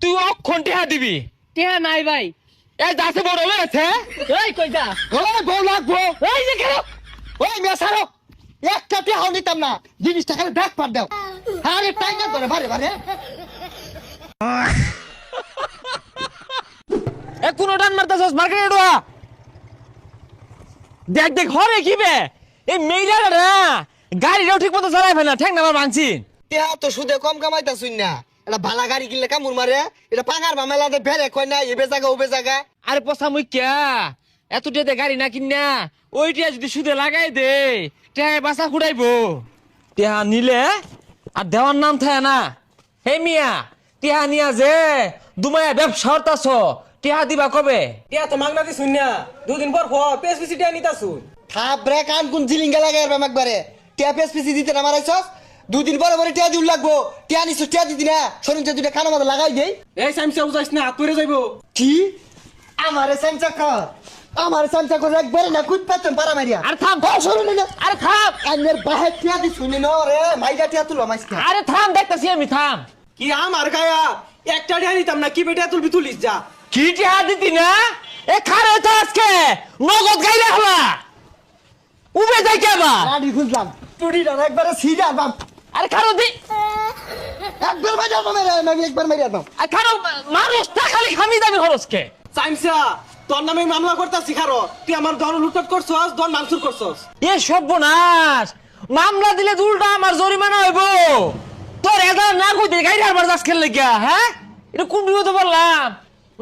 তুই অক্ষণ টেহা দিবি। টেহা নাই ভাই। এই যাচ্ছে বড় হয়েছে। এই কই যা? ওই বউ লাগবো। এই যে কেন? ওই মেসারো একটা টেহাও নিতাম না, জিনিসটা খালি ব্যাগ পার দাও। আরে টাইগার ধরে বারে বারে। এ কোন টান মারতাছস মার্কেটে ডোয়া। দেখ দেখ হরে কি বে এই মেইলারা না গাড়িটাও ঠিক মতো চালাই ফেলে না, ঠ্যাং নামার ভাঙছি। টেহা তো সুদে কম কামাইতা শুন না, এটা ভালা গাড়ি কিনলে কামুর মারে, এটা পাঙার মামেলাতে বেড়ে কয় না এবে জায়গা ওবে জায়গা। আরে পচা মুই ক্যা এত টেতে গাড়ি না কিনা ওইটা যদি সুদে লাগাই দে টেহায় বাসা ফুটাইবো। টেহা নিলে আর দেওয়ার নাম থাকে না। হে মিয়া টেহা নিয়া যে দুমায়া ব্যবসা হতাছ, টেহা দিবা কবে? টিয়া তো মাগনা দিছুন না, দুদিন পর পেসপিসি টিয়া নিতাছুন। থাপ রে কান কোন জিলিঙ্গা লাগাই আর একবারে। টেহা পেস পিসি দিতে না মারাইছস, দুদিন পরে পরে টেহা দিউল লাগবো। টেহা নিছস টেহা দিতি না, শরীর দুইটা খানা মতো লাগাই দেই। এই সাইমসা উজাইস না, হাত পরে যাইবো। কি আমারে সামচা কর, আমারে সামচা কর একবারে না কুদ পাতন পারা মারিয়া। আরে থাম শরীর না আরে থাম আইনের বাহে টেহা দি শুনি না রে, মাইগা টেহা তুলো মাইসকা। আরে থাম দেখতেছি আমি থাম। কি আমার গায়া একটা টিয়া নিতাম না, কি বেটা তুলবি তুলিস যা। কি টেহা দিতি না? এ খারে তো আজকে নগদ গাইলে হলা উবে যাই কেবা। গাড়ি খুঁজলাম টুটিটা একবারে সিধা বাম, আরে খারো দি একবার মারিয়া বাম রে, আমি একবার মারিয়া বাম। আর খারো মানুষটা খালি খামি দামি খরচকে। সাইমসা তোর নামে মামলা করতাছি খারো, তুই আমার দল লুটপাট করছস, দল মাংসুর করছস। এ সর্বনাশ, মামলা দিলে উল্টা আমার জরিমানা হইব। তোর এটা না কইতে গাড়ি হারবার যাস খেললে গিয়া, হ্যাঁ এটা কোন বিপদে বললাম।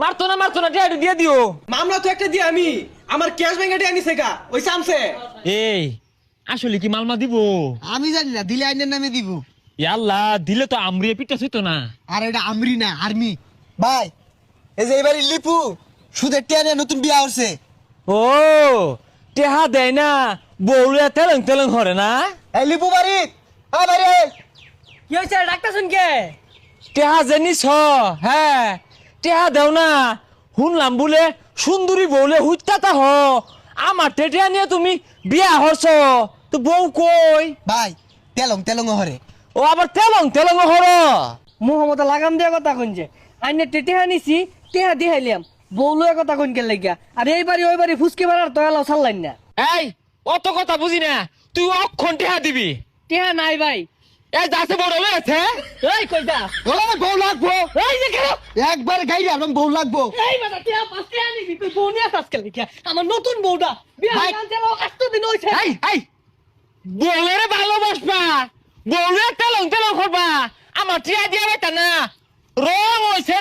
মারতো না টিয়াটা দিয়ে দিও। মামলা তো একটা দিয়ে আমি আমার ক্যাশ ব্যাংকে টিয়া নিছে গা ওই সামসে। এই আসলে কি মামলা দিব? আমি জানি না, দিলে আইনের নামে দিব। আল্লাহ দিলে তো আমরিয়ে পিটা হইতো না। আর এটা আমরি না আর্মি। ভাই এই যে এবারে লিপু সুদের টেনে নতুন বিয়া হচ্ছে। ও টেহা দেয় না বউলে তেলেং তেলেং হরে না। এই লিপু বাড়ি আ বাড়ি কি হইছে ডাক্তার শুনকে? টেহা জেনিস হ্যাঁ টেহা দেও না, শুনলাম বলে সুন্দরী বউলে হুইতাতা হ। আমার টেটিয়া নিয়ে তুমি বিয়া হরছ তো বউ কই? ভাই তেলং তেলং হরে। ও আবার তেলং তেলং হর। মুহম্মদ লাগাম দিয়া কথা কইছে। আইনে টেহা নিছি, টেহা দিহাইলাম। বউলুয়া কথা কইন কে লাগিয়া। আর এই বাড়ি ওই বাড়ি ফুসকে বাড়ার তো এলাও ছাড়লাইন না। এই অত কথা বুঝি না, তুই অক্ষণ টেহা দিবি। টেহা নাই ভাই। এই যাচ্ছে বড় হয়েছে। এই কই যা? ও বউ লাগবো। এই যে কেন? একবার গাইরে আর বউ লাগবো। এই বাবা টেহা পাঁচ টেহা নিবি, তুই বউ নিয়ে আসছ কে লাগিয়া? আমার নতুন বউটা বিয়া ভাই। আনতে লোক 8 দিন হইছে। এই বউলের ভালোবাসবা, বউলে তেলং তেলং করবা, আমার টিয়া দিয়া বেটা না। রং হয়েছে